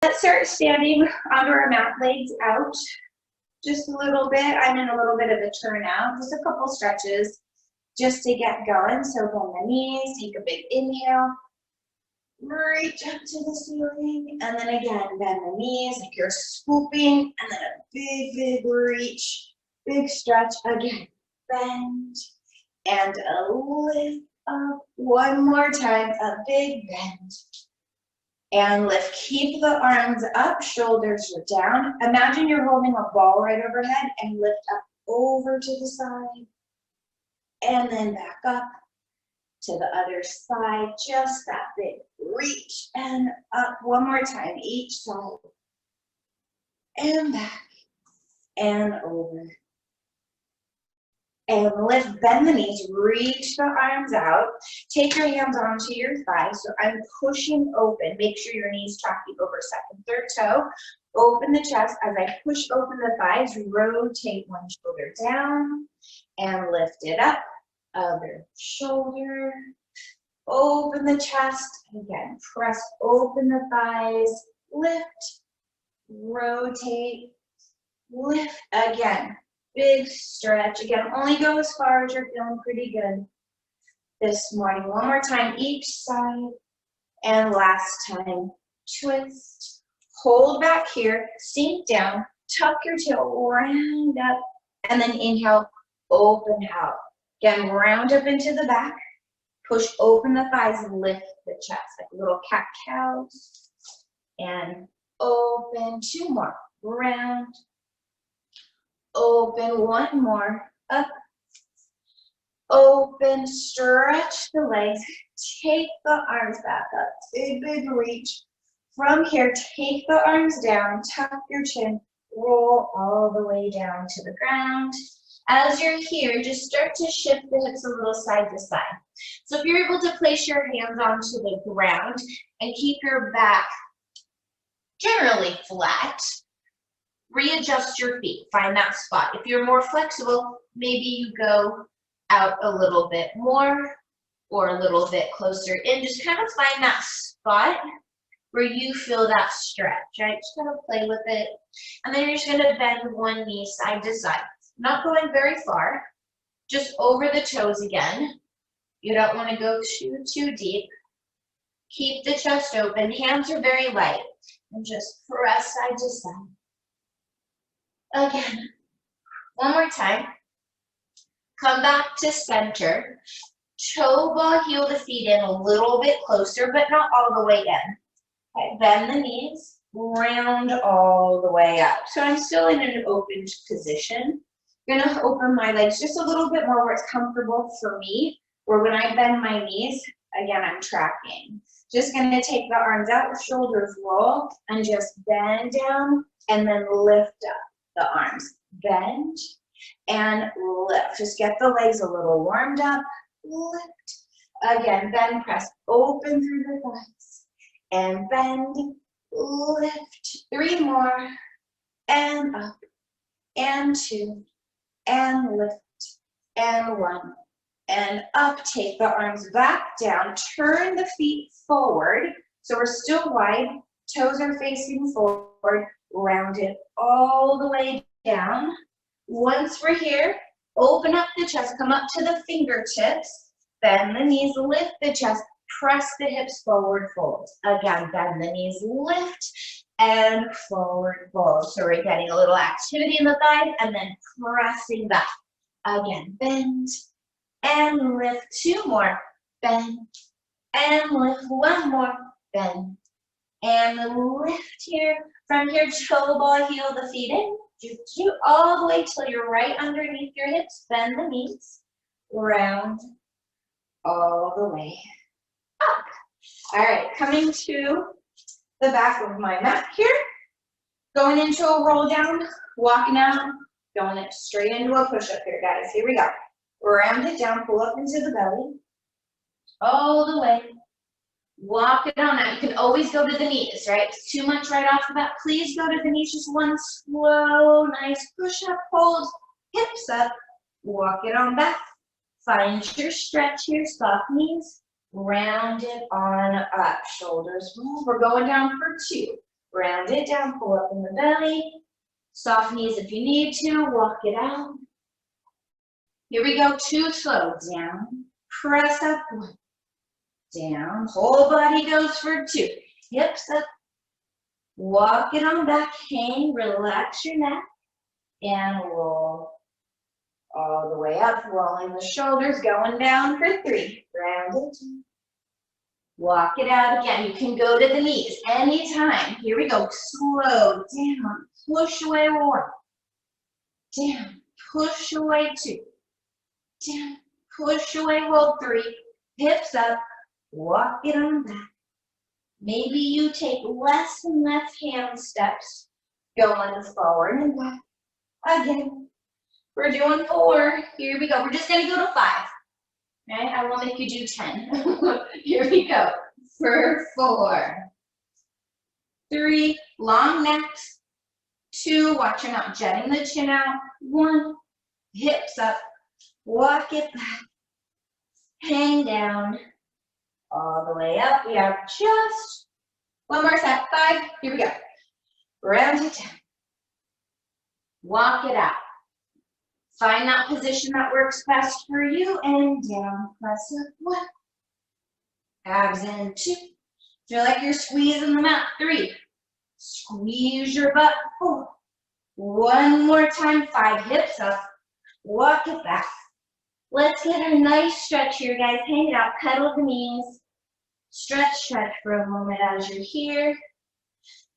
Let's start standing onto our mat, legs out just a little bit. I'm in a little bit of a turn out, just a couple stretches just to get going. So bend the knees, take a big inhale, reach up to the ceiling, and then again, bend the knees like you're scooping, and then a big, big reach, big stretch, again, bend, and a lift up, one more time, a big bend, and lift. Keep the arms up, shoulders are down. Imagine you're holding a ball right overhead, and lift up over to the side, and then back up to the other side, just that big reach, and up one more time, each side, and back, and over, and lift, bend the knees, reach the arms out, take your hands onto your thighs, so I'm pushing open, make sure your knees tracking over second, third toe, open the chest, as I push open the thighs, rotate one shoulder down, and lift it up, other shoulder, open the chest, again, press open the thighs, lift, rotate, lift, again, big stretch, again, only go as far as you're feeling pretty good this morning. One more time, each side, and last time, twist, hold back here, sink down, tuck your tail, round up, and then inhale, open out. Again, round up into the back, push open the thighs, lift the chest, like a little cat-cow, and open, two more, round, open, one more, up, open, stretch the legs, take the arms back up, big, big reach. From here, take the arms down, tuck your chin, roll all the way down to the ground. As you're here, just start to shift the hips a little side to side. So if you're able to place your hands onto the ground and keep your back generally flat, readjust your feet, find that spot. If you're more flexible, maybe you go out a little bit more or a little bit closer in. Just kind of find that spot where you feel that stretch, right? Just kind of play with it. And then you're just gonna bend one knee side to side. Not going very far, just over the toes again. You don't want to go too deep. Keep the chest open, hands are very light, and just press side to side. Again, one more time. Come back to center. Toe ball, heel the feet in a little bit closer, but not all the way in. Okay, bend the knees, round all the way up. So I'm still in an open position. I'm gonna open my legs just a little bit more where it's comfortable for me, where when I bend my knees, again, I'm tracking. Just gonna take the arms out, shoulders roll, and just bend down, and then lift up the arms. Bend and lift. Just get the legs a little warmed up, lift. Again, bend, press, open through the thighs, and bend, lift. Three more, and up, and two, and lift, and one, and up. Take the arms back down, turn the feet forward, so we're still wide, toes are facing forward, round it all the way down. Once we're here, open up the chest, come up to the fingertips, bend the knees, lift the chest, press the hips forward, fold. Again, bend the knees, lift, and forward fold. So we're getting a little activity in the thighs and then pressing back. Again, bend and lift. Two more. Bend and lift. One more. Bend and lift here. From here, toe ball, heel the feet in. Do all the way till you're right underneath your hips. Bend the knees. Round all the way up. All right, coming to the back of my mat here. Going into a roll down, walking out, going it straight into a push-up here, guys. Here we go. Round it down, pull up into the belly. All the way. Walk it on out. You can always go to the knees, right? If it's too much right off the bat, please go to the knees. Just one slow, nice push-up, hold, hips up, walk it on back. Find your stretch here, soft knees. Round it on up, shoulders roll. We're going down for two. Round it down, pull up in the belly. Soft knees if you need to, walk it out. Here we go, 2 slow, down, press up, 1, down, whole body goes for 2, hips up, walk it on back, hang, relax your neck, and roll all the way up, rolling the shoulders, going down for 3, round it, walk it out again. You can go to the knees anytime. Here we go, slow, down, push away 1, down, push away 2, down, push away, hold 3, hips up, walk it on back. Maybe you take less and less hand steps, going forward and back. Again, we're doing 4. Here we go. We're just gonna go to 5. Okay, I will make you do 10. Here we go. For 4, 3, long necks. 2, watch you're not jetting the chin out. 1, hips up, walk it back, hang down, all the way up. We have just 1 more set. 5, here we go. Round it down, walk it out. Find that position that works best for you, and down, press up, 1. Abs in, 2. Feel like you're squeezing them out, 3. Squeeze your butt, 4. 1 more time, 5, hips up, walk it back. Let's get a nice stretch here, guys. Hang it out, pedal the knees. Stretch for a moment as you're here.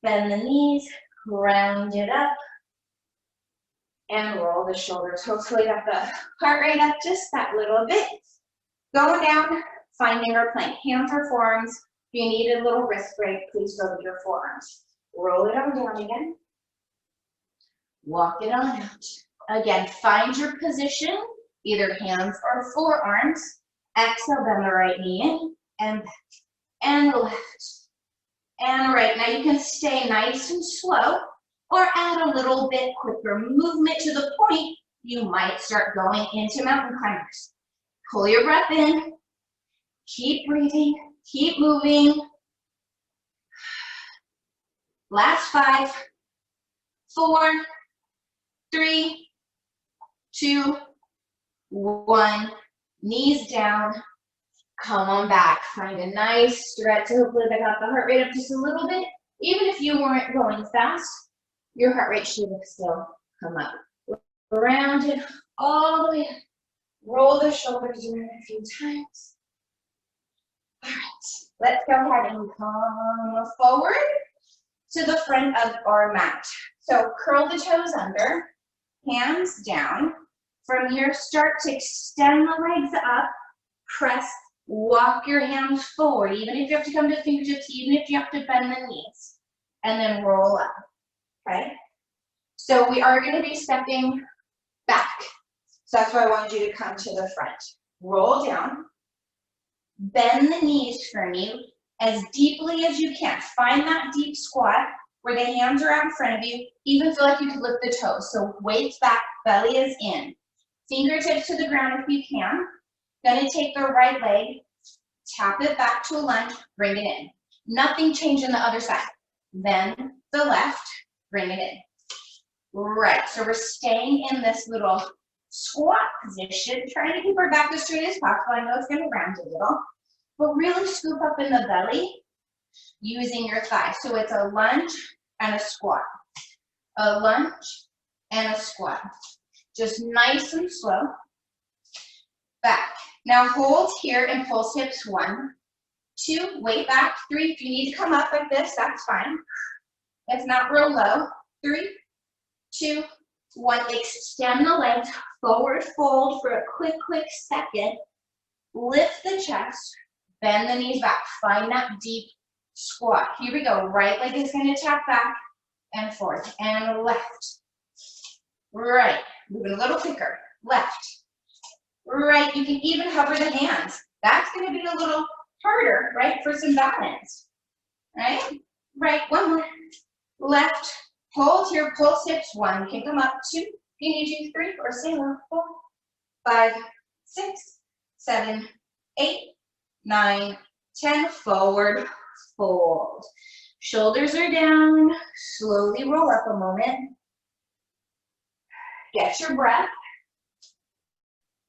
Bend the knees, round it up, and roll the shoulders. Hopefully got the heart rate up just that little bit. Going down, finding our plank. Hands or forearms. If you need a little wrist break, please go to your forearms. Roll it on down again. Walk it on out. Again, find your position, either hands or forearms. Exhale, bend the right knee in, and back, and left, and right. Now you can stay nice and slow, or add a little bit quicker movement to the point you might start going into mountain climbers. Pull your breath in, keep breathing, keep moving. Last 5, 4, 3, 2, 1. Knees down. Come on back. Find a nice stretch. Hopefully that got the heart rate up just a little bit. Even if you weren't going fast, your heart rate should still come up. Round it all the way up. Roll the shoulders around a few times. All right, let's go ahead and come forward to the front of our mat. So curl the toes under, hands down. From here, start to extend the legs up, press, walk your hands forward, even if you have to come to fingertips, even if you have to bend the knees, and then roll up, okay? So we are gonna be stepping back. So that's why I wanted you to come to the front. Roll down, bend the knees for me as deeply as you can. Find that deep squat where the hands are out in front of you. Even feel like you could lift the toes. So weights back, belly is in. Fingertips to the ground if you can. Gonna take the right leg, tap it back to a lunge, bring it in. Nothing changed on the other side. Then the left, bring it in. Right, so we're staying in this little squat position, trying to keep our back as straight as possible. I know it's gonna round a little, but really scoop up in the belly using your thighs. So it's a lunge and a squat. A lunge and a squat. Just nice and slow. Back. Now hold here and pulse hips. 1, 2, weight back. 3, if you need to come up like this, that's fine. If not, real low. 3, 2, 1. Extend the legs, forward fold for a quick second. Lift the chest, bend the knees back. Find that deep squat. Here we go. Right leg is going to tap back and forth and left. Right. Moving a little quicker. Left. Right. You can even hover the hands. That's going to be a little harder, right, for some balance. Right? Right. 1 more. Left. Hold here. Pulse hips. 1. You can come up. 2. If you need to. 3. Or stay low. 4, 5, 6, 7, 8, 9, 10. Forward fold. Shoulders are down. Slowly roll up a moment. Get your breath.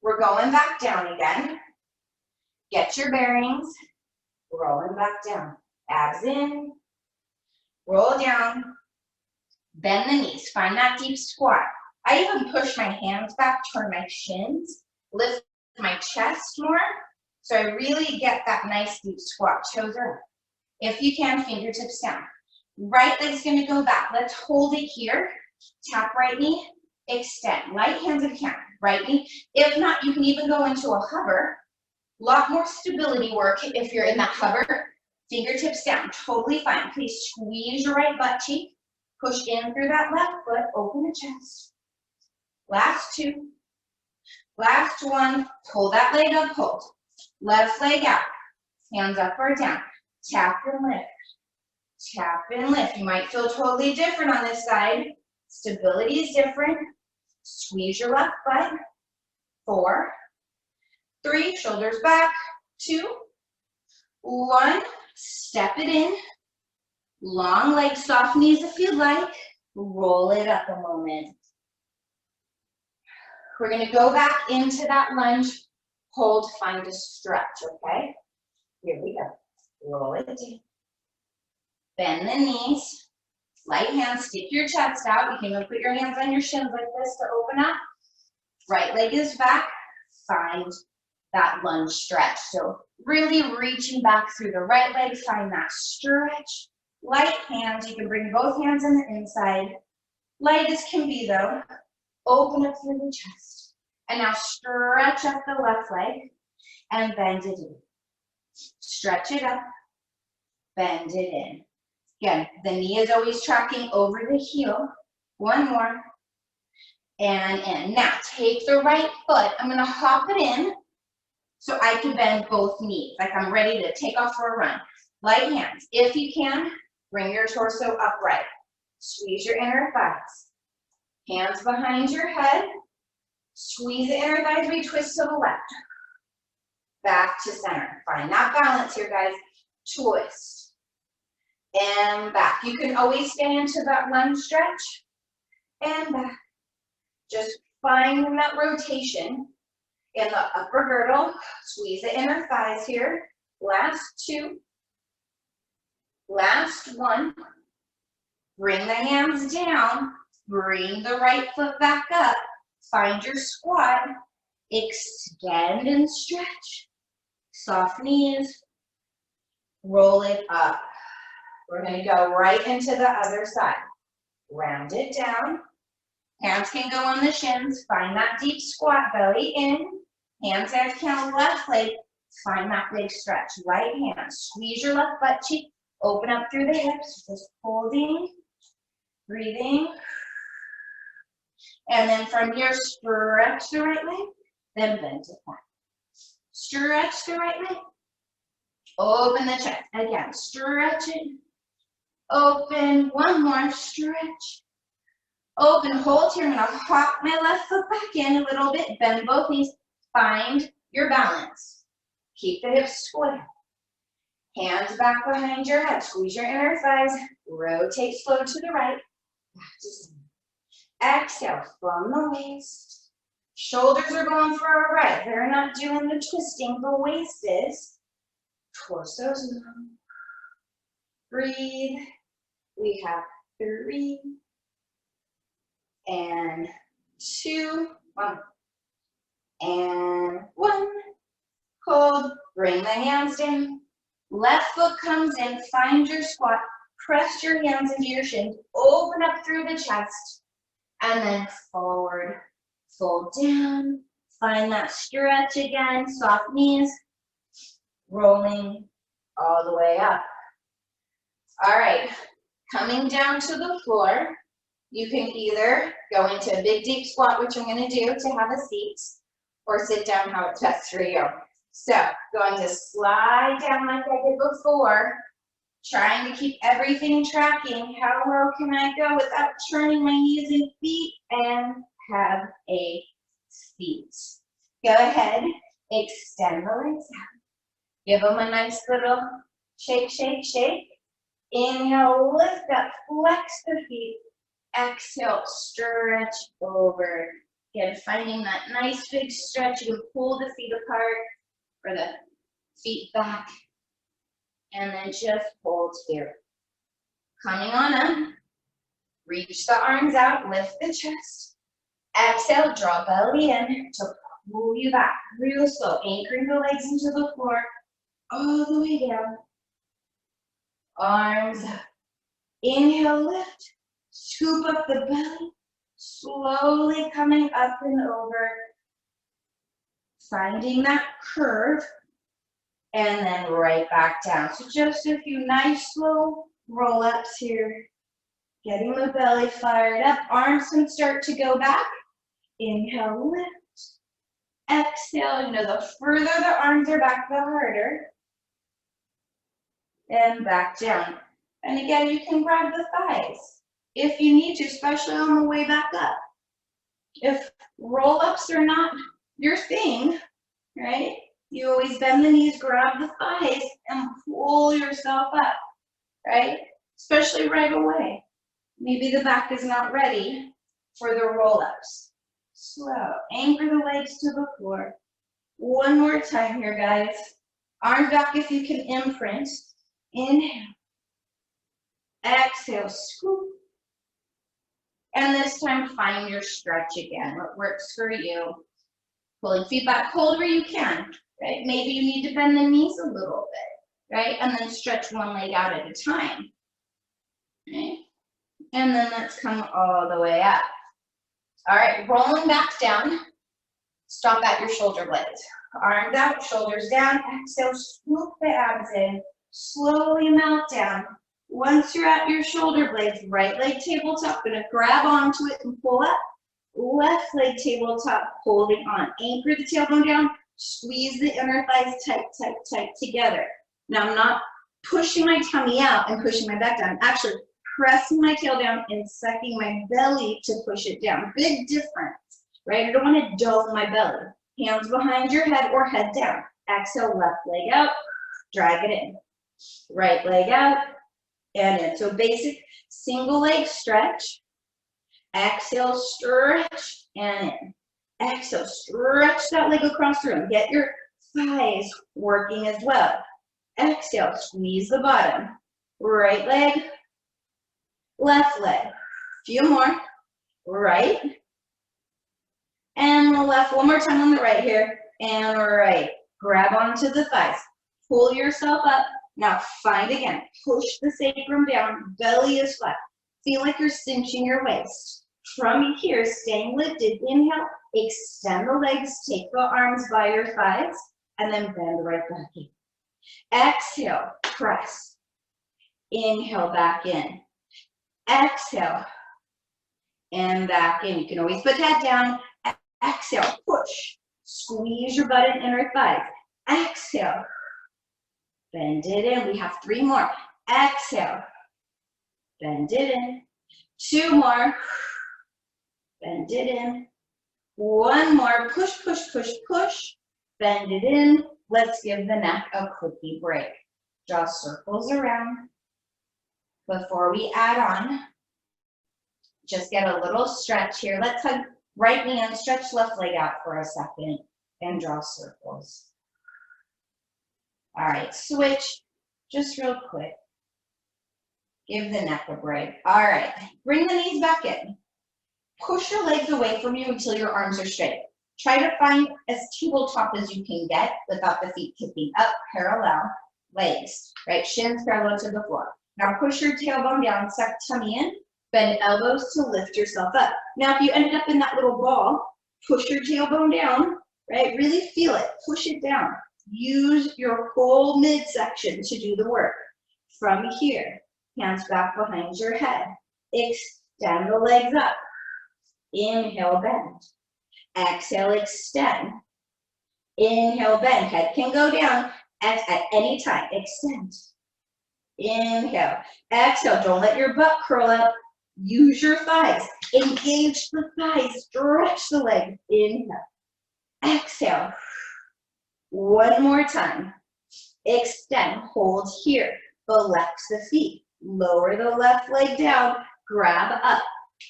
We're going back down again. Get your bearings. Rolling back down. Abs in. Roll down. Bend the knees. Find that deep squat. I even push my hands back, turn my shins, lift my chest more. So I really get that nice deep squat. Toes are up. If you can, fingertips down. Right leg's gonna go back. Let's hold it here. Tap right knee, extend. Light hands if you can. Right knee. If not, you can even go into a hover. Lot more stability work if you're in that hover. Fingertips down, totally fine. Please squeeze your right butt cheek. Push in through that left foot, open the chest. Last two. Last one. Pull that leg up, hold. Left leg out. Hands up or down. Tap and lift. Tap and lift. You might feel totally different on this side. Stability is different. Squeeze your left butt. 4, 3, shoulders back. 2, 1. Step it in. Long legs, soft knees if you'd like. Roll it up a moment. We're going to go back into that lunge. Hold, find a stretch, okay? Here we go. Roll it down. Bend the knees. Light hands, stick your chest out. You can even put your hands on your shins like this to open up. Right leg is back. Find that lunge stretch. So really reaching back through the right leg. Find that stretch. Light hands. You can bring both hands on the inside. Light as can be though. Open up through the chest. And now stretch up the left leg and bend it in. Stretch it up. Bend it in. Again, the knee is always tracking over the heel. One more. And in. Now, take the right foot. I'm going to hop it in so I can bend both knees, like I'm ready to take off for a run. Light hands. If you can, bring your torso upright. Squeeze your inner thighs. Hands behind your head. Squeeze the inner thighs, we twist to the left. Back to center. Find that balance here, guys. Twist. And back. You can always stay into that lunge stretch. And back. Just find that rotation in the upper girdle. Squeeze the inner thighs here. Last 2. Last 1. Bring the hands down. Bring the right foot back up. Find your squat. Extend and stretch. Soft knees. Roll it up. We're going to go right into the other side. Round it down. Hands can go on the shins. Find that deep squat, belly in. Hands as can left leg. Find that big stretch. Right hand. Squeeze your left butt cheek. Open up through the hips. Just holding. Breathing. And then from here, stretch the right leg. Then bend it back. Stretch the right leg. Open the chest. Again, stretch it. Open. One more. Stretch. Open. Hold here. I'm going to hop my left foot back in a little bit. Bend both knees. Find your balance. Keep the hips square. Hands back behind your head. Squeeze your inner thighs. Rotate slow to the right. Back to center. Exhale from the waist. Shoulders are going for a ride. They're not doing the twisting. The waist is. Torso's long. Breathe. We have 3 and 2. 1 and 1. Hold. Bring the hands down. Left foot comes in. Find your squat. Press your hands into your shins. Open up through the chest. And then forward. Fold down. Find that stretch again. Soft knees. Rolling all the way up. All right. Coming down to the floor. You can either go into a big deep squat, which I'm going to do to have a seat, or sit down how it's best for you. So, going to slide down like I did before, trying to keep everything tracking. How low can I go without turning my knees and feet, and have a seat. Go ahead, extend the legs out. Give them a nice little shake, shake, shake, Inhale, lift up, flex the feet. Exhale, stretch over. Again, finding that nice big stretch. You can pull the feet apart or the feet back. And then just hold here. Coming on up. Reach the arms out, lift the chest. Exhale, draw belly in to pull you back. Real slow, anchoring the legs into the floor. All the way down. Arms up. Inhale, lift. Scoop up the belly. Slowly coming up and over. Finding that curve. And then right back down. So just a few nice slow roll-ups here. Getting the belly fired up. Arms can start to go back. Inhale, lift. Exhale, the further the arms are back, the harder. And back down. And again, you can grab the thighs if you need to, especially on the way back up. If roll-ups are not your thing, right? You always bend the knees, grab the thighs, and pull yourself up, right? Especially right away. Maybe the back is not ready for the roll-ups. Slow. Anchor the legs to the floor. One more time here, guys. Arm back if you can imprint. Inhale. Exhale, scoop. And this time, find your stretch again. What works for you? Pulling feet back, hold where you can, right? Maybe you need to bend the knees a little bit, right? And then stretch one leg out at a time, right? And then let's come all the way up. All right, rolling back down. Stop at your shoulder blades. Arms out, shoulders down. Exhale, swoop the abs in. Slowly melt down. Once you're at your shoulder blades, right leg tabletop, gonna grab onto it and pull up. Left leg tabletop, holding on. Anchor the tailbone down, squeeze the inner thighs tight, tight, tight together. Now I'm not pushing my tummy out and pushing my back down. I'm actually pressing my tail down and sucking my belly to push it down. Big difference, right? I don't want to dome my belly. Hands behind your head or head down. Exhale, left leg out, drag it in. Right leg out, and in. So basic single leg stretch. Exhale, stretch, and in. Exhale, stretch that leg across the room. Get your thighs working as well. Exhale, squeeze the bottom. Right leg, left leg. Few more. Right. And the left. One more time on the right here. And right. Grab onto the thighs. Pull yourself up. Now find again. Push the sacrum down. Belly is flat. Feel like you're cinching your waist. From here, staying lifted. Inhale. Extend the legs. Take the arms by your thighs. And then bend right back in. Exhale. Press. Inhale back in. Exhale. And back in. You can always put that down. Exhale. Push. Squeeze your butt and inner thighs. Exhale. Bend it in. We have 3 more. Exhale. Bend it in. 2 more. Bend it in. 1 more. Push, push, push, push. Bend it in. Let's give the neck a quickie break. Draw circles around. Before we add on, just get a little stretch here. Let's hug right knee and stretch left leg out for a second and draw circles. All right, switch just real quick. Give the neck a break. All right, bring the knees back in. Push your legs away from you until your arms are straight. Try to find as tabletop as you can get without the feet kicking up, parallel legs, right? Shins parallel to the floor. Now push your tailbone down, suck tummy in, bend elbows to lift yourself up. Now if you ended up in that little ball, push your tailbone down, right? Really feel it, push it down. Use your whole midsection to do the work. From here, hands back behind your head. Extend the legs up. Inhale, bend. Exhale, extend. Inhale, bend. Head can go down at any time. Extend. Inhale. Exhale. Don't let your butt curl up. Use your thighs. Engage the thighs. Stretch the legs. Inhale. Exhale. 1 more time. Extend. Hold here. Relax the feet. Lower the left leg down, grab up.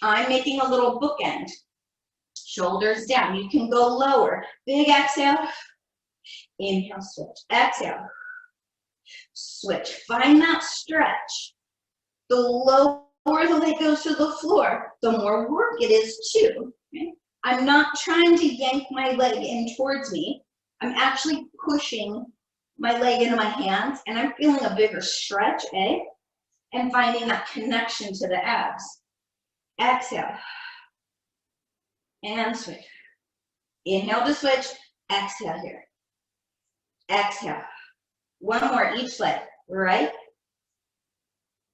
I'm making a little bookend. Shoulders down. You can go lower. Big exhale. Inhale, switch. Exhale. Switch. Find that stretch. The lower the leg goes to the floor, the more work it is too. Okay? I'm not trying to yank my leg in towards me. I'm actually pushing my leg into my hands, and I'm feeling a bigger stretch, and finding that connection to the abs. Exhale. And switch. Inhale to switch. Exhale here. Exhale. One more each leg. Right.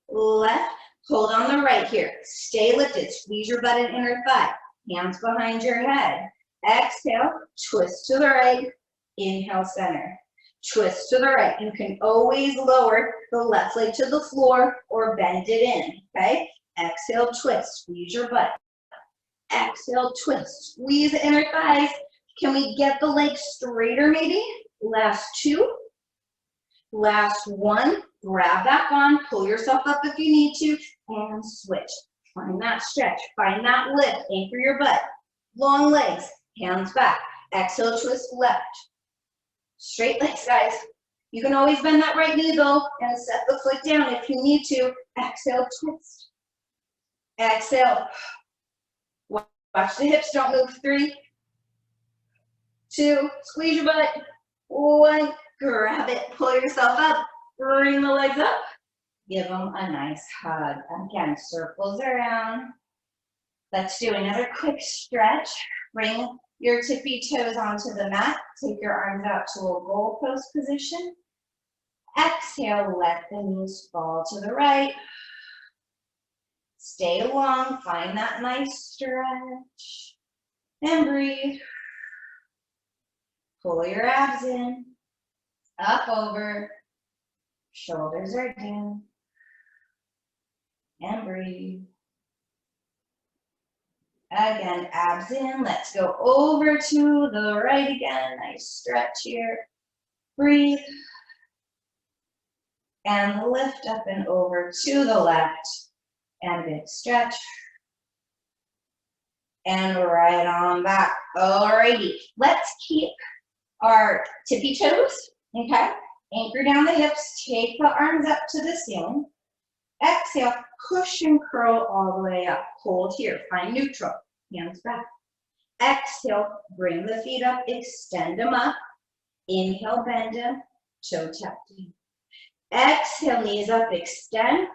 Left. Hold on the right here. Stay lifted. Squeeze your butt and inner thigh. Hands behind your head. Exhale. Twist to the right. Inhale, center. Twist to the right. You can always lower the left leg to the floor or bend it in, okay? Exhale, twist. Squeeze your butt. Exhale, twist. Squeeze the inner thighs. Can we get the legs straighter maybe? Last two. Last one. Grab back on. Pull yourself up if you need to. And switch. Find that stretch. Find that lift. Anchor your butt. Long legs. Hands back. Exhale, twist left. Straight legs, guys. You can always bend that right knee though and set the foot down if you need to. Exhale, twist. Exhale. Watch the hips, don't move. 3, 2, squeeze your butt. 1, grab it, pull yourself up, bring the legs up. Give them a nice hug. Again, circles around. Let's do another quick stretch. Bring your tippy toes onto the mat. Take your arms out to a goalpost position. Exhale, let the knees fall to the right. Stay long, find that nice stretch. And breathe. Pull your abs in. Up, over. Shoulders are down. And breathe. Again, abs in. Let's go over to the right again. Nice stretch here. Breathe. And lift up and over to the left. And a big stretch. And right on back. Alrighty. Let's keep our tippy toes. Okay. Anchor down the hips. Take the arms up to the ceiling. Exhale. Push and curl all the way up. Hold here. Find neutral. Hands back. Exhale. Bring the feet up. Extend them up. Inhale. Bend them. Toe tap. Exhale. Knees up. Extend.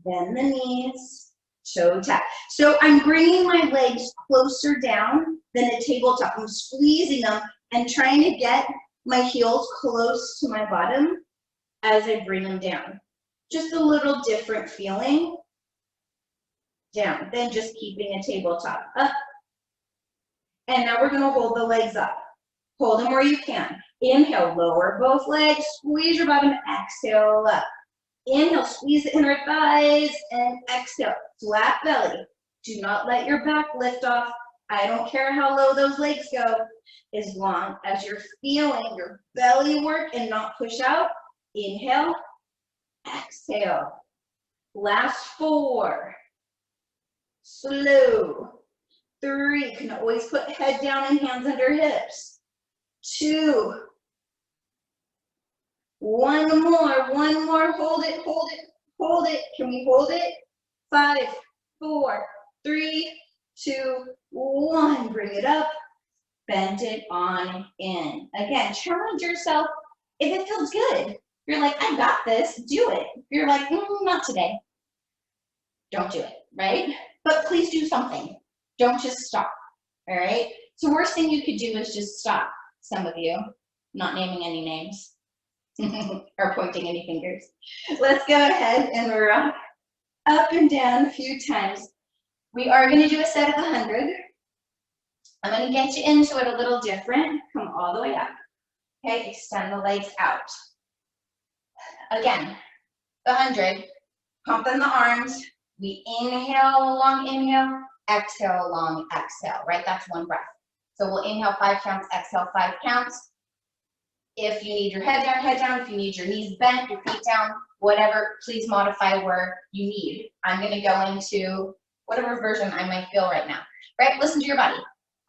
Bend the knees, toe tap. So I'm bringing my legs closer down than a tabletop. I'm squeezing them and trying to get my heels close to my bottom as I bring them down. Just a little different feeling down than just keeping a tabletop. Up. And now we're going to hold the legs up. Hold them where you can. Inhale, lower both legs, squeeze your bottom, exhale up. Inhale, squeeze the inner thighs, and exhale, flat belly. Do not let your back lift off. I don't care how low those legs go, as long as you're feeling your belly work and not push out. Inhale, exhale. Last 4. Slow. 3, you can always put head down and hands under hips. 2. One more, hold it, hold it, hold it. Can we hold it? 5, 4, 3, 2, 1. Bring it up, bend it on in. Again, challenge yourself. If it feels good, you're like, I got this, do it. You're like, not today. Don't do it, right? But please do something. Don't just stop, all right? So worst thing you could do is just stop, some of you, not naming any names. Or pointing any fingers. Let's go ahead and rock up and down a few times. We are going to do a set of 100. I'm going to get you into it a little different. Come all the way up. Okay, extend the legs out. Again, the 100. Pump in the arms. We inhale, long inhale, exhale, long exhale, right? That's one breath. So we'll inhale 5 counts, exhale 5 counts. If you need your head down, head down. If you need your knees bent, your feet down, whatever, please modify where you need. I'm gonna go into whatever version I might feel right now, right? Listen to your body.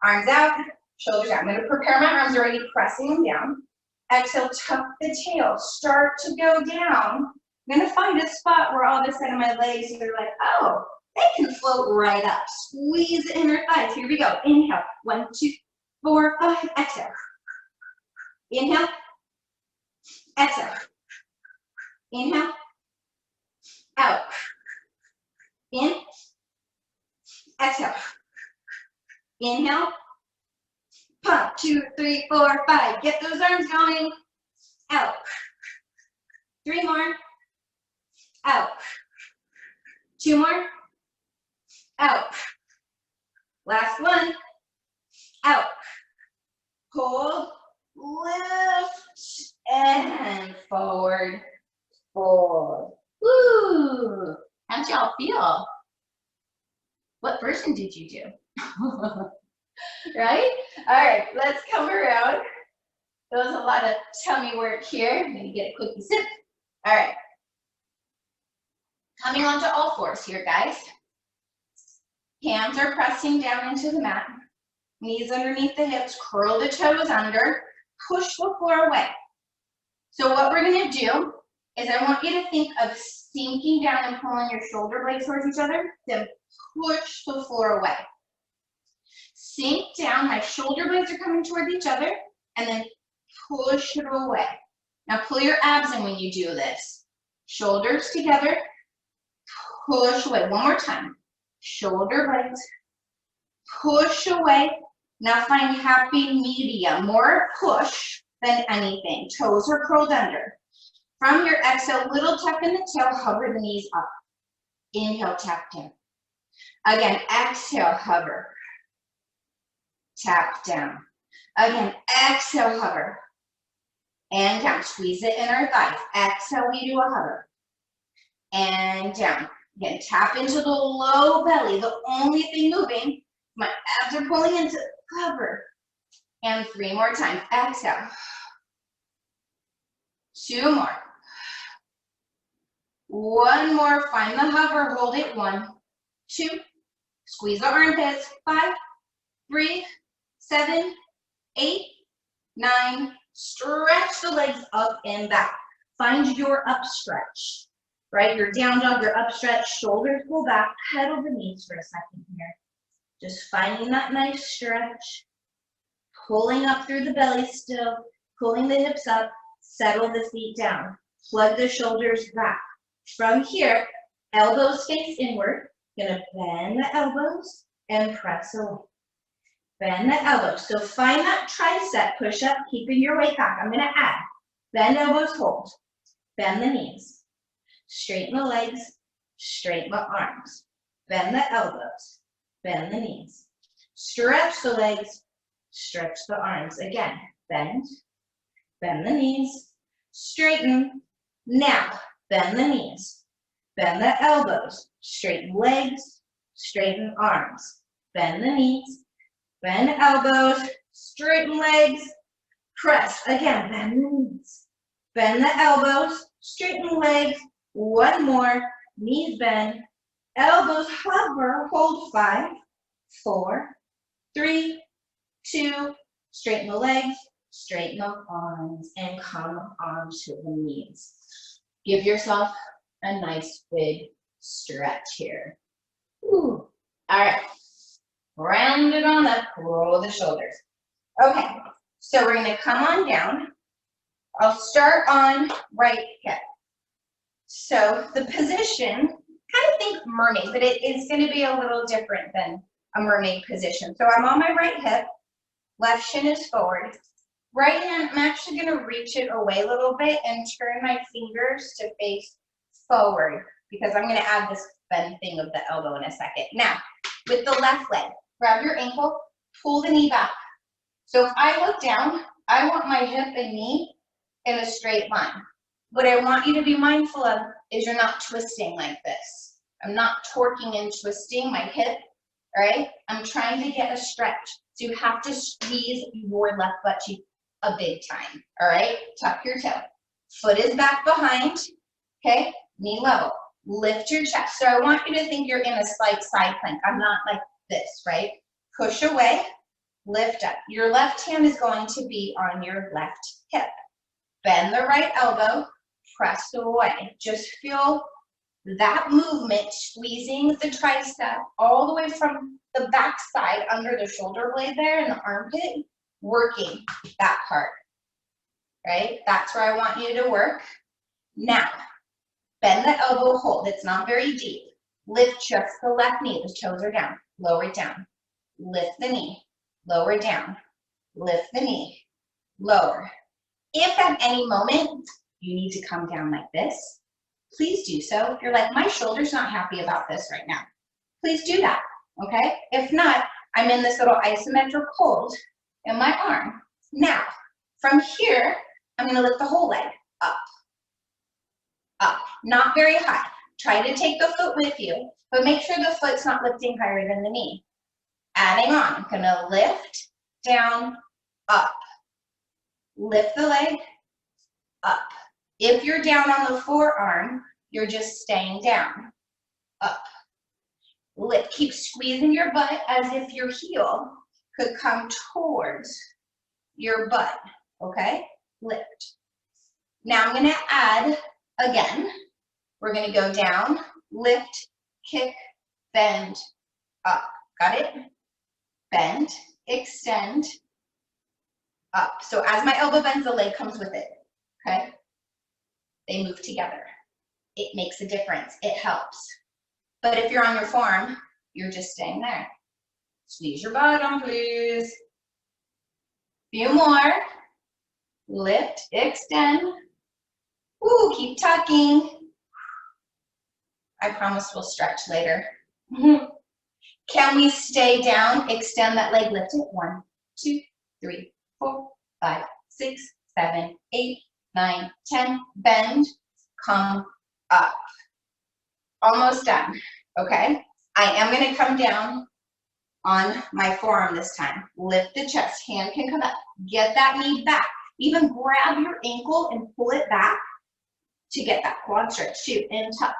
Arms out, shoulders out. I'm gonna prepare my arms already, pressing them down. Exhale, tuck the tail, start to go down. I'm gonna find a spot where all of a sudden my legs are like, oh, they can float right up. Squeeze the inner thighs. Here we go. Inhale. 1, 2, 4, 5. Exhale. Inhale. Exhale. Inhale. Out. In. Exhale. Inhale. Pump. 2, 3, 4, 5. Get those arms going. Out. 3 more. Out. 2 more. Out. Last one. Out. Hold. Lift. And forward. Forward. Woo! How'd y'all feel? What version did you do? Right? All right, let's come around. There was a lot of tummy work here. I'm gonna get a quickie sip. All right. Coming onto all fours here, guys. Hands are pressing down into the mat. Knees underneath the hips, curl the toes under, push the floor away. So what we're gonna do is I want you to think of sinking down and pulling your shoulder blades towards each other, then push the floor away. Sink down, my shoulder blades are coming toward each other, and then push it away. Now pull your abs in when you do this. Shoulders together, push away. One more time. Shoulder blades, push away. Now find happy medium, more push than anything. Toes are curled under. From your exhale, little tuck in the tail, hover the knees up. Inhale, tap down. Again, exhale, hover. Tap down. Again, exhale, hover. And down. Squeeze the inner thighs. Exhale, we do a hover. And down. Again, tap into the low belly. The only thing moving, my abs are pulling into hover. And 3 more times. Exhale. 2 more. 1 more. Find the hover. Hold it. 1, 2. Squeeze the armpits. 5, 3, 7, 8, 9. Stretch the legs up and back. Find your up stretch. Right? Your down dog, your up stretch. Shoulders pull back. Pedal the knees for a second here. Just finding that nice stretch. Pulling up through the belly still. Pulling the hips up. Settle the feet down. Plug the shoulders back. From here, elbows face inward. Gonna bend the elbows and press away. Bend the elbows. So find that tricep push up, keeping your weight back. I'm gonna add. Bend elbows, hold. Bend the knees. Straighten the legs. Straighten the arms. Bend the elbows. Bend the knees. Stretch the legs. Stretch the arms. Again, bend. Bend the knees. Straighten. Now, bend the knees. Bend the elbows. Straighten legs. Straighten arms. Bend the knees. Bend elbows. Straighten legs. Press. Again, bend the knees. Bend the elbows. Straighten legs. 1 more. Knees bend. Elbows hover. Hold 5, 4, 3, 2. Straighten the legs. Straighten the arms. And come onto the knees. Give yourself a nice big stretch here. Ooh. All right. Round it on up. Roll the shoulders. Okay. So we're going to come on down. I'll start on right hip. So the position, kind of think mermaid, but it is going to be a little different than a mermaid position. So I'm on my right hip. Left shin is forward. Right hand, I'm actually going to reach it away a little bit and turn my fingers to face forward because I'm going to add this bend thing of the elbow in a second. Now, with the left leg, grab your ankle, pull the knee back. So if I look down, I want my hip and knee in a straight line. What I want you to be mindful of is you're not twisting like this. I'm not torquing and twisting my hip, all right? I'm trying to get a stretch. So you have to squeeze your left butt cheek a big time, all right? Tuck your toe. Foot is back behind, Okay, knee level. Lift your chest. So I want you to think you're in a slight side plank. I'm not like this, right? Push away, lift up. Your left hand is going to be on your left hip. Bend the right elbow, press away. Just feel that movement, squeezing the tricep all the way from the back side under the shoulder blade there and the armpit, working that part, right? That's where I want you to work. Now, bend the elbow, hold. It's not very deep. Lift just the left knee. The toes are down. Lower it down. Lift the knee. Lower it down. Lift the knee. Lower. If at any moment you need to come down like this, please do so. If you're like, my shoulder's not happy about this right now, please do that, okay? If not, I'm in this little isometric hold in my arm. Now, from here, I'm gonna lift the whole leg up, up, not very high. Try to take the foot with you, but make sure the foot's not lifting higher than the knee. Adding on, I'm gonna lift, down, up. Lift the leg, up. If you're down on the forearm, you're just staying down, up. Lift, keep squeezing your butt as if your heel could come towards your butt, okay? Lift. Now I'm gonna add again. We're gonna go down, lift, kick, bend, up. Got it? Bend, extend, up. So as my elbow bends, the leg comes with it, okay? They move together. It makes a difference. It helps. But if you're on your forearm, you're just staying there. Squeeze your bottom, please. Few more. Lift, extend. Woo, keep tucking. I promise we'll stretch later. Can we stay down? Extend that leg, lift it. 1, 2, 3, 4, 5, 6, 7, 8, 9, 10. Bend, come up. Almost done, okay? I am gonna come down on my forearm this time. Lift the chest, hand can come up. Get that knee back. Even grab your ankle and pull it back to get that quad stretch too, and tuck.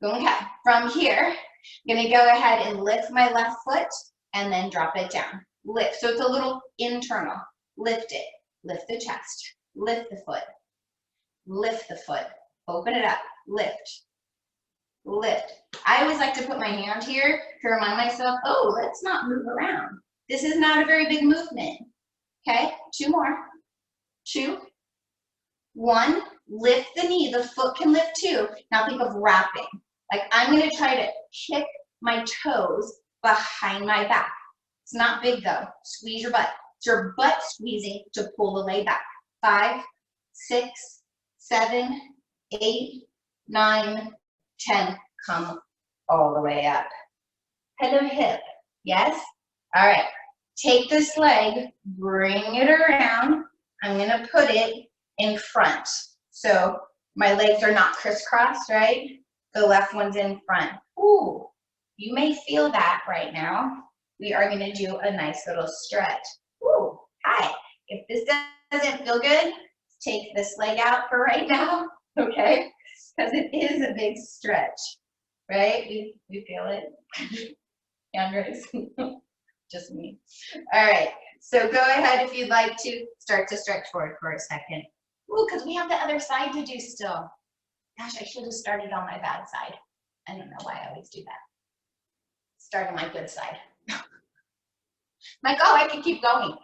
Okay, from here, I'm gonna go ahead and lift my left foot and then drop it down. Lift, so it's a little internal. Lift it, lift the chest, lift the foot, open it up, lift, lift. I always like to put my hand here to remind myself, oh, let's not move around. This is not a very big movement. Okay, 2 more. 2, 1, lift the knee. The foot can lift too. Now think of wrapping. Like I'm gonna try to kick my toes behind my back. It's not big though. Squeeze your butt. It's your butt squeezing to pull the leg back. 5, 6, 7, 8, 9, 10. Come all the way up. Head of hip. Yes? All right. Take this leg, bring it around. I'm gonna put it in front. So my legs are not crisscrossed, right? The left one's in front. Ooh, you may feel that right now. We are gonna do a nice little stretch. Ooh, hi. If this doesn't feel good, take this leg out for right now, okay? Because it is a big stretch, right? We feel it? Andres? Just me. All right, so go ahead if you'd like to start to stretch forward for a second. Ooh, because we have the other side to do still. Gosh, I should have started on my bad side. I don't know why I always do that. Start on my good side. Like, oh, I can keep going.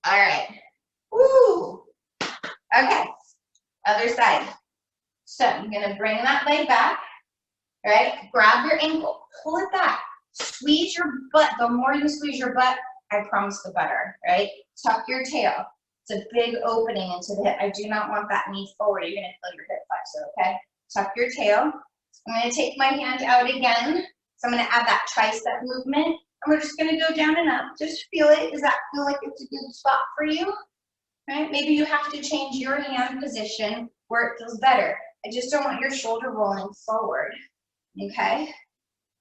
All right. Woo. Okay, other side. So I'm gonna bring that leg back, all right? Grab your ankle, pull it back. Squeeze your butt. The more you squeeze your butt, I promise the better, right? Tuck your tail. It's a big opening into the hip. I do not want that knee forward. You're gonna feel your hip flexor, okay? Tuck your tail. I'm gonna take my hand out again. So I'm gonna add that tricep movement. And we're just gonna go down and up. Just feel it. Does that feel like it's a good spot for you? Right? Maybe you have to change your hand position where it feels better. I just don't want your shoulder rolling forward, okay?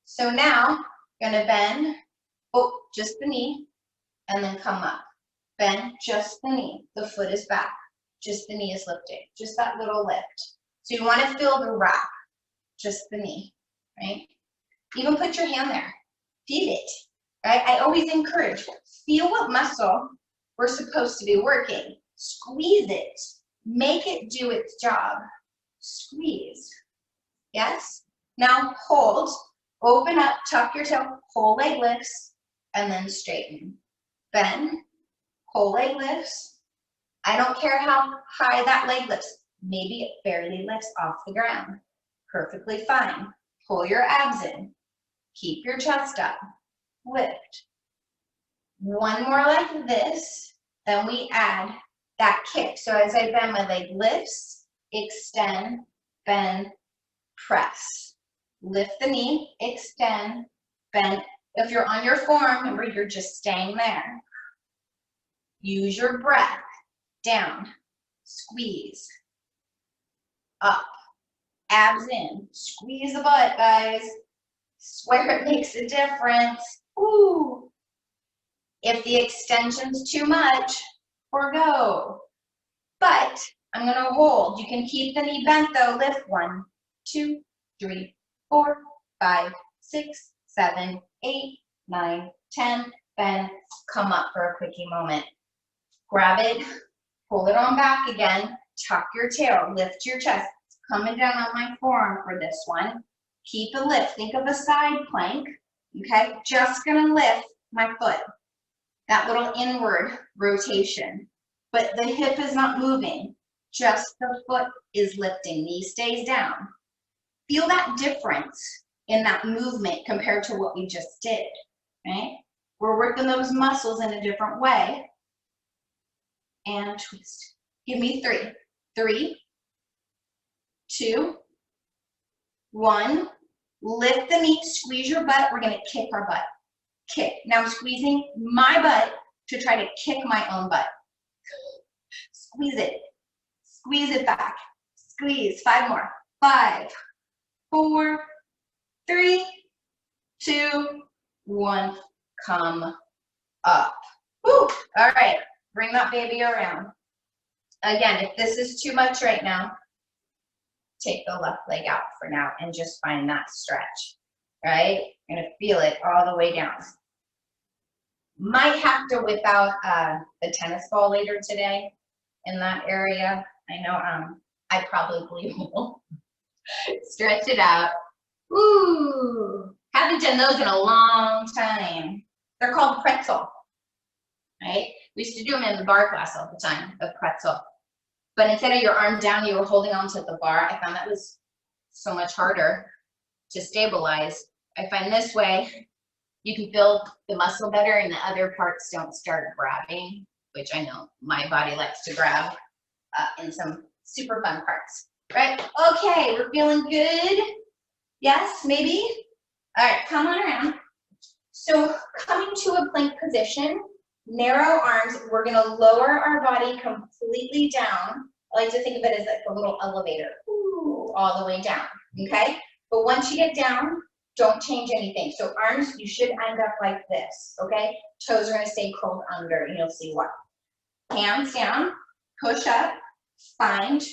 So now, gonna bend, oh, just the knee, and then come up. Bend just the knee, the foot is back, just the knee is lifting, just that little lift. So you want to feel the wrap, just the knee, right? Even put your hand there, feel it, right? I always encourage, feel what muscle we're supposed to be working. Squeeze it, make it do its job. Squeeze, yes? Now hold, open up, tuck your toe, whole leg lifts, and then straighten. Bend, whole leg lifts. I don't care how high that leg lifts. Maybe it barely lifts off the ground. Perfectly fine. Pull your abs in. Keep your chest up. Lift. One more like this, then we add that kick. So as I bend, my leg lifts, extend, bend, press. Lift the knee, extend, bend. If you're on your form, remember you're just staying there. Use your breath. Down, squeeze, up, abs in. Squeeze the butt, guys. Swear it makes a difference. Ooh. If the extension's too much, forgo. But I'm gonna hold. You can keep the knee bent though. Lift 1, 2, 3, 4, 5, 6, 7, 8, 9, 10. Bend, come up for a quickie moment. Grab it, pull it on back again, tuck your tail, lift your chest. It's coming down on my forearm for this one. Keep a lift. Think of a side plank, okay? Just gonna lift my foot. That little inward rotation. But the hip is not moving. Just the foot is lifting. Knee stays down. Feel that difference in that movement compared to what we just did, right? We're working those muscles in a different way. And twist. Give me 3. 3, 2, 1. Lift the knee, squeeze your butt. We're gonna kick our butt. Kick. Now I'm squeezing my butt to try to kick my own butt. Squeeze it. Squeeze it back. Squeeze. 5 more. 5, 4, 3, 2, 1. Come up. Woo. All right. Bring that baby around. Again, if this is too much right now, take the left leg out for now and just find that stretch, right? You're gonna feel it all the way down. Might have to whip out the tennis ball later today in that area. I know I probably will. Stretch it out. Ooh, haven't done those in a long time. They're called pretzel, right? We used to do them in the bar class all the time, a pretzel. But instead of your arm down, you were holding onto the bar. I found that was so much harder to stabilize. I find this way, you can feel the muscle better and the other parts don't start grabbing, which I know my body likes to grab in some super fun parts, right? Okay, we're feeling good. Yes, maybe? All right, come on around. So coming to a plank position, narrow arms, we're gonna lower our body completely down. I like to think of it as like a little elevator, ooh, all the way down, okay? But once you get down, don't change anything. So arms, you should end up like this, okay? Toes are gonna stay curled under, and you'll see why. Hands down, push up, find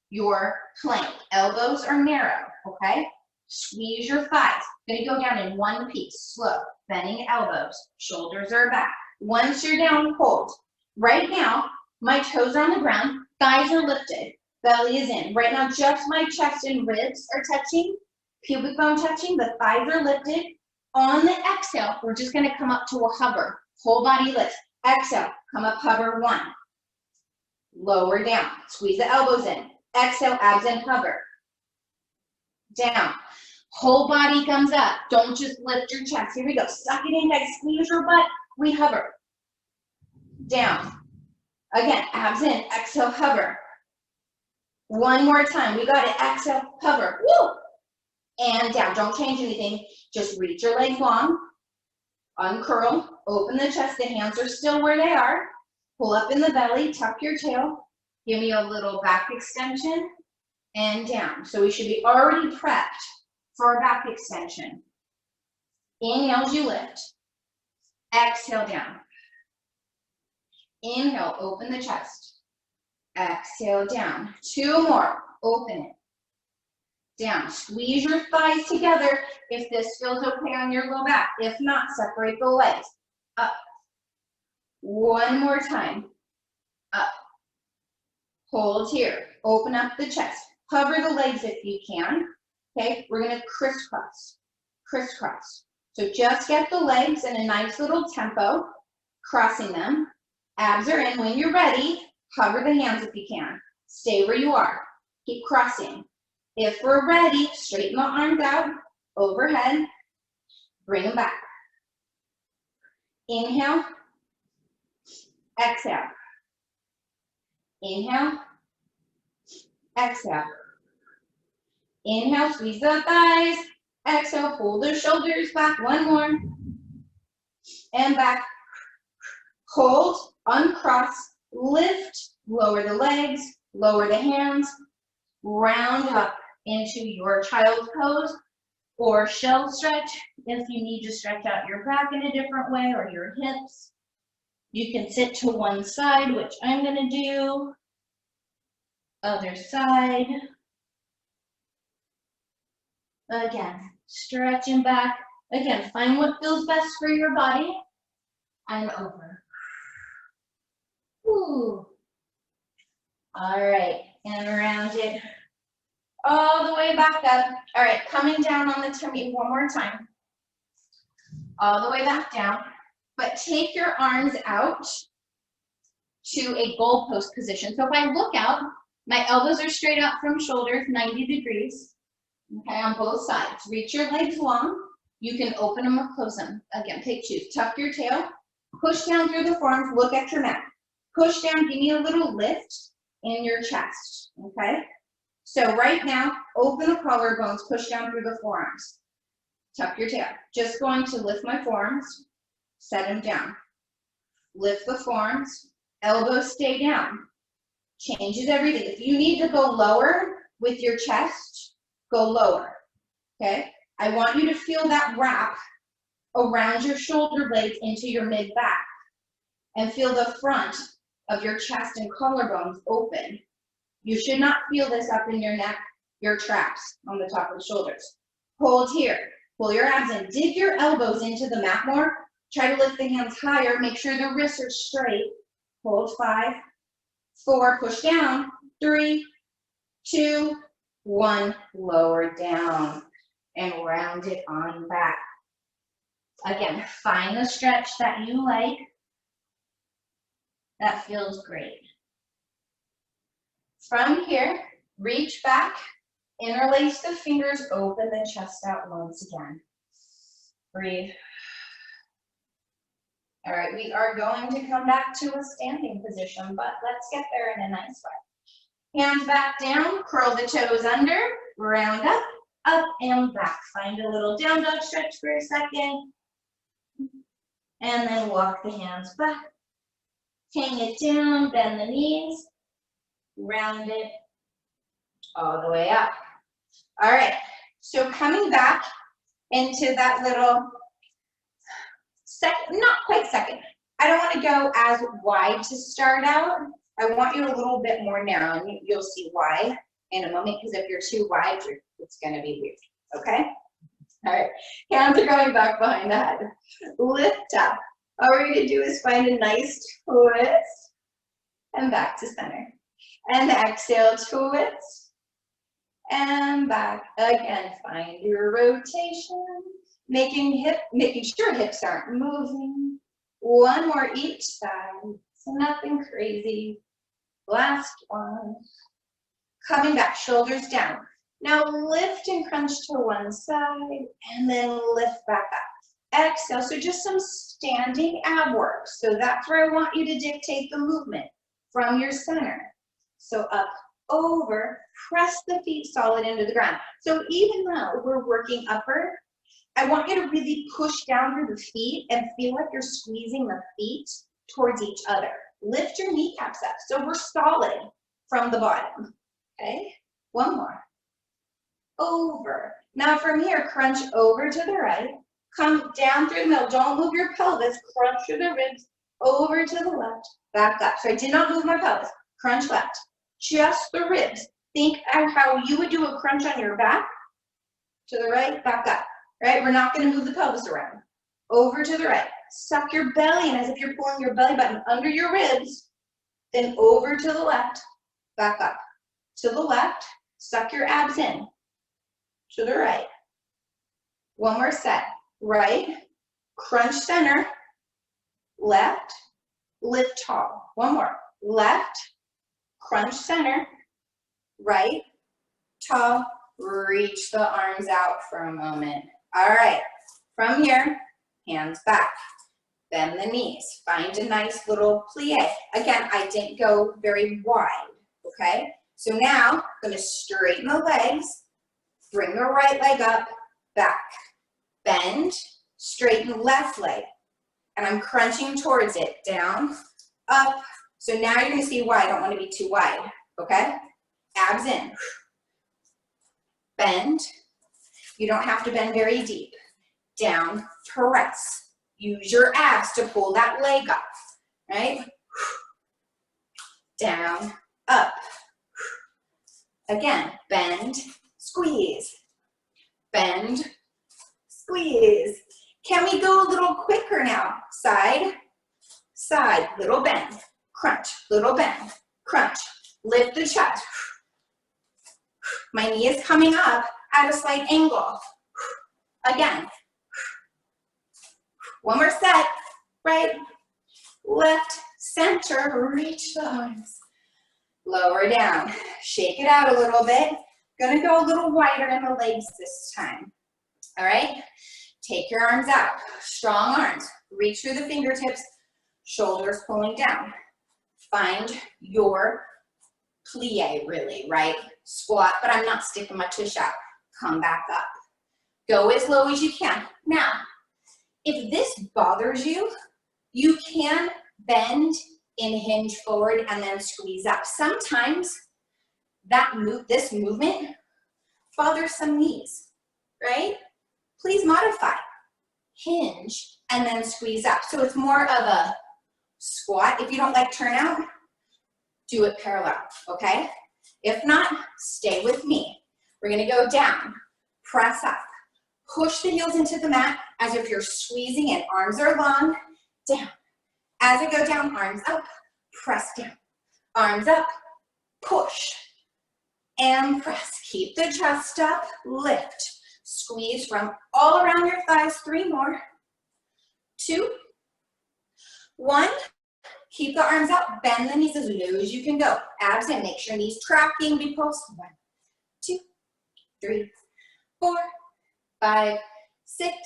your plank. Elbows are narrow, okay? Squeeze your thighs. Gonna go down in one piece, slow, bending elbows, shoulders are back. Once you're down, hold. Right now, my toes are on the ground, thighs are lifted, belly is in. Right now, just my chest and ribs are touching, pubic bone touching, the thighs are lifted. On the exhale, we're just gonna come up to a hover. Whole body lift. Exhale, come up, hover, 1. Lower down, squeeze the elbows in. Exhale, abs in, hover. Down. Whole body comes up. Don't just lift your chest. Here we go. Suck it in, guys. Squeeze your butt. We hover. Down. Again, abs in. Exhale, hover. One more time. We got it. Exhale, hover. Woo! And down. Don't change anything. Just reach your legs long. Uncurl. Open the chest. The hands are still where they are. Pull up in the belly. Tuck your tail. Give me a little back extension. And down. So we should be already prepped for a back extension. Inhale as you lift. Exhale down. Inhale, open the chest. Exhale down. 2 more. Open it. down. Squeeze your thighs together if this feels okay on your low back. If not, separate the legs. Up. One more time. Up. Hold here. Open up the chest. Hover the legs if you can. Okay, we're gonna crisscross. Crisscross. So just get the legs in a nice little tempo, crossing them. Abs are in. When you're ready, hover the hands if you can. Stay where you are. Keep crossing. If we're ready, straighten the arms out, overhead, bring them back. Inhale, exhale. Inhale, exhale. Inhale, squeeze the thighs. Exhale, pull the shoulders back. One more. And back. Hold, uncross, lift, lower the legs, lower the hands, round up into your child's pose or shell stretch. If you need to stretch out your back in a different way or your hips, you can sit to one side, which I'm gonna do. Other side. Again, stretching back. Again, find what feels best for your body. And over. Ooh. All right, and around it. All the way back up. All right, coming down on the tummy one more time. All the way back down. But take your arms out to a goalpost position. So if I look out, my elbows are straight out from shoulders, 90 degrees. Okay, on both sides. Reach your legs long. You can open them or close them. Again, take two. Tuck your tail. Push down through the forearms. Look at your mat. Push down. Give me a little lift in your chest. Okay? So right now, open the collarbones. Push down through the forearms. Tuck your tail. Just going to lift my forearms. Set them down. Lift the forearms. Elbows stay down. Changes everything. If you need to go lower with your chest, go lower, okay? I want you to feel that wrap around your shoulder blades into your mid-back and feel the front of your chest and collarbones open. You should not feel this up in your neck, your traps on the top of the shoulders. Hold here, pull your abs in, dig your elbows into the mat more, try to lift the hands higher, make sure the wrists are straight. Hold 5, 4, push down, 3, 2, 1, lower down and round it on back. Again, find the stretch that you like. That feels great. From here, reach back, interlace the fingers, open the chest out once again. Breathe. All right, we are going to come back to a standing position, but let's get there in a nice way. Hands back down, curl the toes under, round up and back. Find a little down dog stretch for a second. And then walk the hands back. Hang it down, bend the knees, round it all the way up. All right, so coming back into that little second, not quite second. I don't want to go as wide to start out. I want you a little bit more narrow, and you'll see why in a moment, because if you're too wide, it's going to be weird, okay? All right, hands are going back behind the head. Lift up. All we're going to do is find a nice twist and back to center. And exhale, twist and back. Again, find your rotation. Making sure hips aren't moving. One more each side, so nothing crazy. Last one. Coming back, shoulders down. Now lift and crunch to one side, and then lift back up. Exhale, so just some standing ab work. So that's where I want you to dictate the movement from your center. So up, over, press the feet solid into the ground. So even though we're working upper, I want you to really push down through the feet and feel like you're squeezing the feet towards each other. Lift your kneecaps up so we're solid from the bottom. Okay, one more. Over. Now from here, crunch over to the right. Come down through the middle. Don't move your pelvis. Crunch through the ribs. Over to the left. Back up. So I did not move my pelvis. Crunch left. Just the ribs. Think of how you would do a crunch on your back. To the right, back up, right? We're not gonna move the pelvis around. Over to the right. Suck your belly in as if you're pulling your belly button under your ribs. Then over to the left, back up. To the left, suck your abs in. To the right. One more set. Right, crunch center, left, lift tall. One more. Left, crunch center, right, tall, reach the arms out for a moment. All right, from here, hands back, bend the knees, find a nice little plie. Again, I didn't go very wide, okay? So now, I'm gonna straighten the legs, bring the right leg up, back, bend, straighten left leg, and I'm crunching towards it, down, up. So now you're gonna see why I don't wanna be too wide, okay? Abs in, bend. You don't have to bend very deep. Down, press. Use your abs to pull that leg up, right? Down, up. Again, bend, squeeze. Bend, squeeze. Can we go a little quicker now? Side, side, little bend, crunch, little bend, crunch. Lift the chest. My knee is coming up at a slight angle. Again. One more set. Right, left, center, reach the arms. Lower down. Shake it out a little bit. Gonna go a little wider in the legs this time. All right? Take your arms out. Strong arms. Reach through the fingertips. Shoulders pulling down. Find your plie, really, right? Squat, but I'm not sticking my tush out. Come back up. Go as low as you can. Now, if this bothers you, you can bend and hinge forward and then squeeze up. Sometimes this movement bothers some knees, right? Please modify. Hinge and then squeeze up. So it's more of a squat. If you don't like turnout, do it parallel, okay? If not, stay with me. We're gonna go down, press up, push the heels into the mat as if you're squeezing in. Arms are long, down. As I go down, arms up, press down. Arms up, push, and press. Keep the chest up, lift. Squeeze from all around your thighs. 3 more. 2, 1. Keep the arms up, bend the knees as low as you can go. Abs in, make sure knees tracking, be pulse. 1, 2, 3, 4, 5, 6,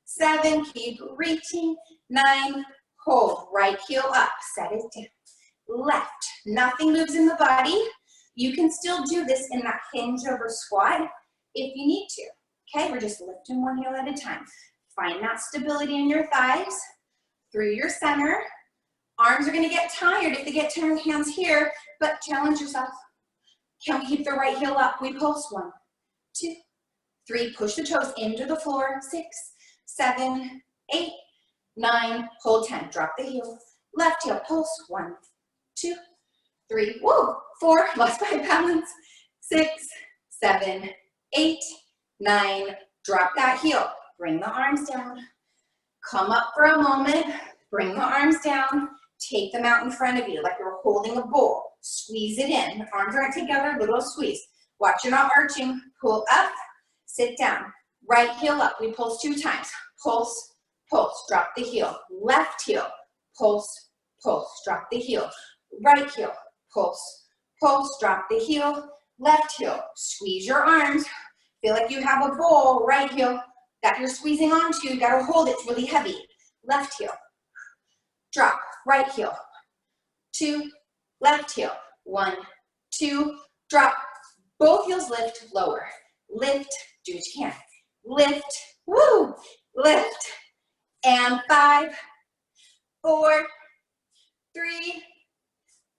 7. Keep reaching. 9, hold. Right heel up, set it down. Left, nothing moves in the body. You can still do this in that hinge over squat if you need to. Okay, we're just lifting one heel at a time. Find that stability in your thighs, through your center. Arms are gonna get tired if they get tired, hands here, but challenge yourself. Can we keep the right heel up? We pulse. 1, 2, 3, push the toes into the floor. 6, 7, 8, 9, hold 10, drop the heel. Left heel, pulse. 1, 2, 3, whoa, 4, lost my balance. 6, 7, 8, 9, drop that heel. Bring the arms down. Come up for a moment. Bring the arms down. Take them out in front of you like you're holding a bowl. Squeeze it in. The arms aren't together, little squeeze. Watch you're not arching. Pull up, sit down. Right heel up. We pulse 2 times. Pulse, pulse. Drop the heel. Left heel. Pulse, pulse. Drop the heel. Right heel. Pulse, pulse. Drop the heel. Left heel. Squeeze your arms. Feel like you have a bowl. Right heel that you're squeezing onto. You gotta hold it. It's really heavy. Left heel. Drop. Right heel. 2. Left heel. 1, 2. Drop. Both heels lift. Lower. Lift. Do what you can. Lift. Woo. Lift. And 5, 4, 3,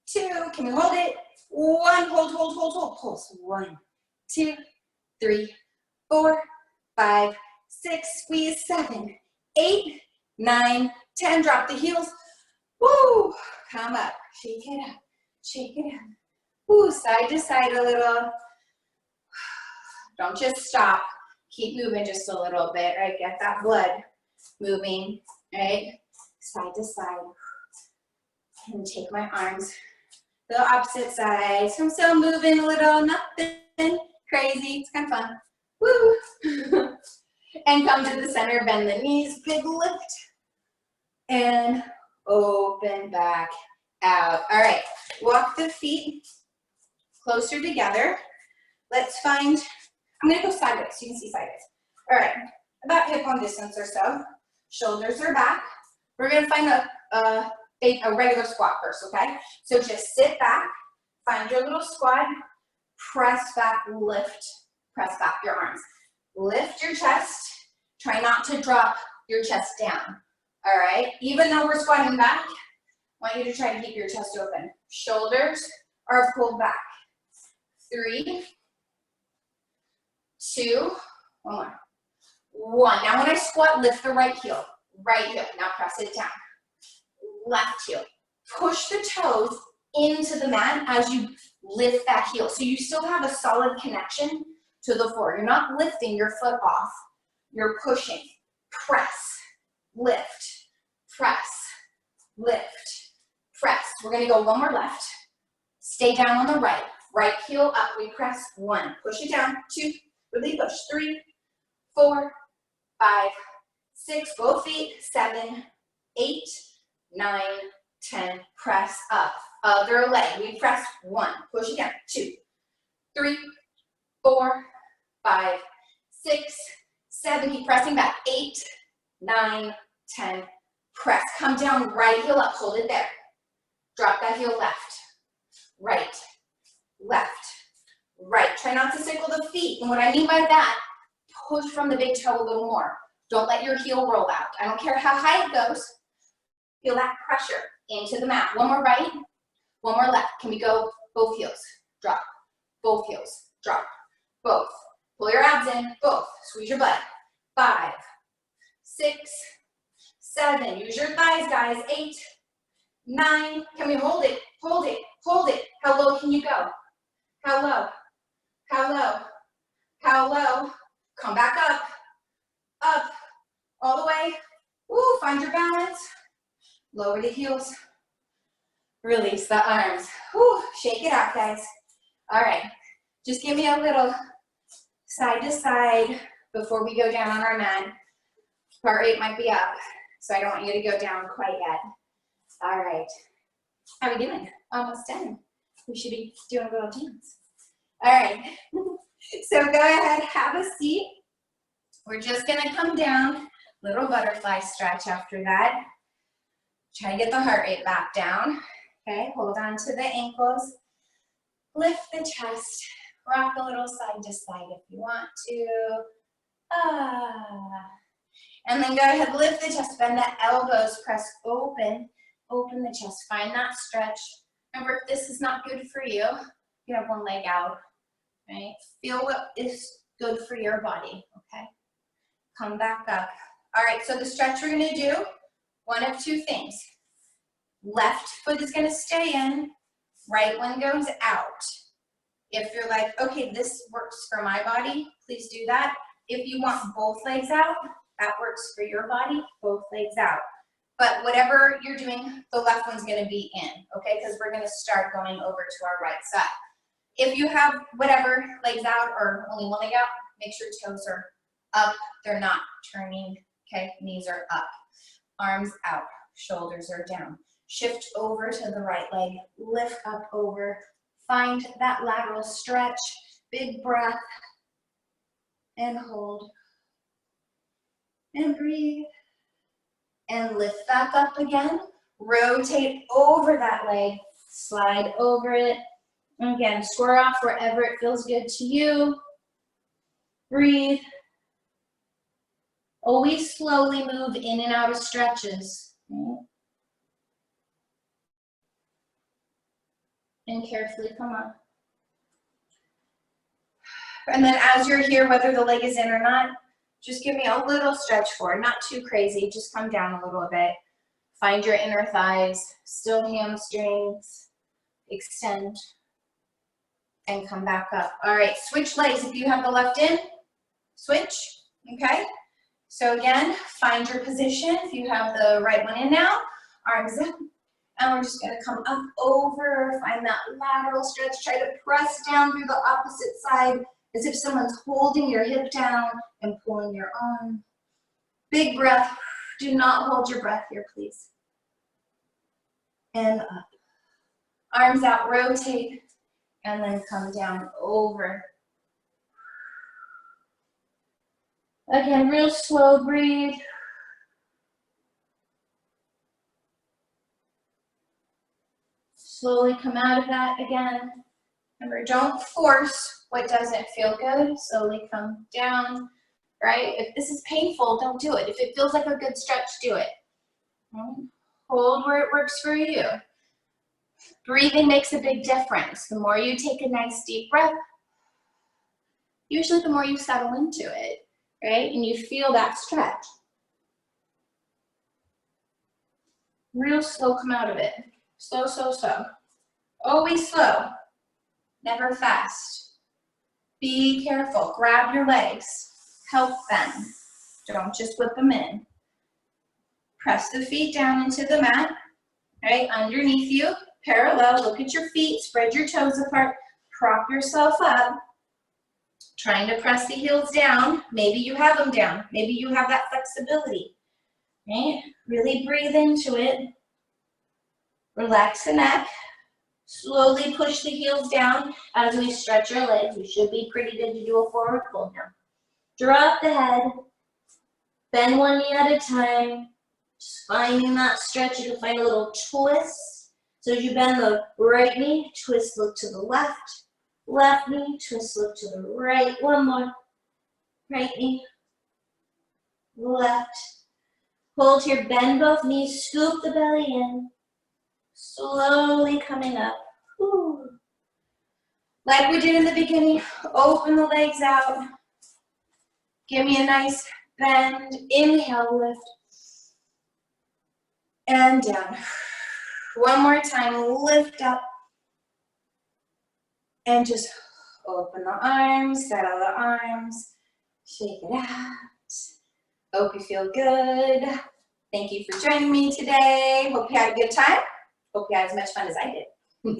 2. Can we hold it? 1. Hold, hold, hold, hold. Pulse. 1, 2, 3, 4, 5, 6. Squeeze. 7, 8, 9, 10. Drop the heels. Woo! Come up. Shake it up. Shake it up. Ooh, side to side a little. Don't just stop. Keep moving just a little bit, right? Get that blood moving, right? Side to side. And take my arms to the opposite side. So I'm still moving a little, nothing crazy. It's kind of fun. Woo! And come to the center, bend the knees, big lift. And open back out. All right, walk the feet closer together. Let's find, I'm gonna go sideways, so you can see sideways. All right, about hip on distance or so. Shoulders are back. We're gonna find a regular squat first, okay? So just sit back, find your little squat, press back, lift, press back your arms. Lift your chest, try not to drop your chest down, all right? Even though we're squatting back, I want you to try to keep your chest open. Shoulders are pulled back. 3, 2, one more. 1. Now when I squat, lift the right heel. Right heel. Now press it down. Left heel. Push the toes into the mat as you lift that heel. So you still have a solid connection to the floor. You're not lifting your foot off. You're pushing. Press. Lift. Press. Lift. Press. We're going to go one more left. Stay down on the right. Right heel up. We press. 1. Push it down. 2. Really push. 3, 4, 5, 6. Both feet. 7, 8, 9, 10. Press up. Other leg. We press. 1. Push it down. 2, 3, 4, 5, 6, 7. Keep pressing back. 8, 9, 10. Press. Come down. Right heel up. Hold it there. Drop that heel left. Right. Left. Right. Try not to sickle the feet. And what I mean by that, push from the big toe a little more. Don't let your heel roll out. I don't care how high it goes. Feel that pressure into the mat. One more right, one more left. Can we go both heels? Drop. Both heels. Drop. Both. Pull your abs in. Both. Squeeze your butt. 5, 6, 7. Use your thighs, guys. 8, 9. Can we hold it? Hold it. Hold it. How low can you go? How low? How low? How low? Come back up. Up. All the way. Woo, find your balance. Lower the heels. Release the arms. Woo, shake it out, guys. All right. Just give me a little side to side before we go down on our mat. Heart rate might be up, so I don't want you to go down quite yet. All right. How are we doing? Almost done. We should be doing a little dance. All right. So go ahead, have a seat. We're just gonna come down, little butterfly stretch after that. Try to get the heart rate back down. Okay, hold on to the ankles. Lift the chest. Rock a little side to side if you want to. And then go ahead, lift the chest, bend the elbows, press open. Open the chest, find that stretch. Remember, if this is not good for you, you have one leg out, right? Feel what is good for your body, okay? Come back up. All right, so the stretch we're gonna do, one of two things. Left foot is gonna stay in, right one goes out. If you're like, okay, this works for my body, please do that. If you want both legs out, that works for your body, both legs out. But whatever you're doing, the left one's gonna be in, okay? Because we're gonna start going over to our right side. If you have whatever, legs out or only one leg out, make sure toes are up, they're not turning, okay? Knees are up, arms out, shoulders are down. Shift over to the right leg, lift up over, find that lateral stretch, big breath, and hold, and breathe. And lift back up again, rotate over that leg, slide over it. Again, square off wherever it feels good to you. Breathe. Always slowly move in and out of stretches. And carefully come up. And then as you're here, whether the leg is in or not, just give me a little stretch forward, not too crazy, just come down a little bit. Find your inner thighs, still hamstrings, extend. and come back up. All right, switch legs. If you have the left in, switch, okay? So again, find your position. If you have the right one in now, arms up, and we're just gonna come up over, find that lateral stretch, try to press down through the opposite side as if someone's holding your hip down and pulling your arm. Big breath. Do not hold your breath here, please. And up. Arms out, rotate, and then come down over. Again, real slow, breathe. Slowly come out of that again. Remember, don't force what doesn't feel good. Slowly come down, right? If this is painful, don't do it. If it feels like a good stretch, do it. Hold where it works for you. Breathing makes a big difference. The more you take a nice deep breath, usually the more you settle into it, right? And you feel that stretch. Real slow, come out of it. Slow, slow, slow. Always slow, never fast. Be careful, grab your legs, help them. Don't just whip them in. Press the feet down into the mat, right? Underneath you, parallel, look at your feet, spread your toes apart, prop yourself up. Trying to press the heels down. Maybe you have them down. Maybe you have that flexibility, right? Really breathe into it. Relax the neck. Slowly push the heels down as we stretch our legs. We should be pretty good to do a forward fold now. Drop the head. Bend one knee at a time. Just finding that stretch. You can find a little twist. So as you bend the right knee, twist, look to the left. Left knee, twist, look to the right. One more. Right knee. Left. Hold here, bend both knees, scoop the belly in. Slowly coming up. Whew. Like we did in the beginning, open the legs out. Give me a nice bend. Inhale, lift. And down. One more time, lift up. And just open the arms, settle the arms, shake it out. Hope you feel good. Thank you for joining me today. Hope you had a good time. Hope you had as much fun as I did.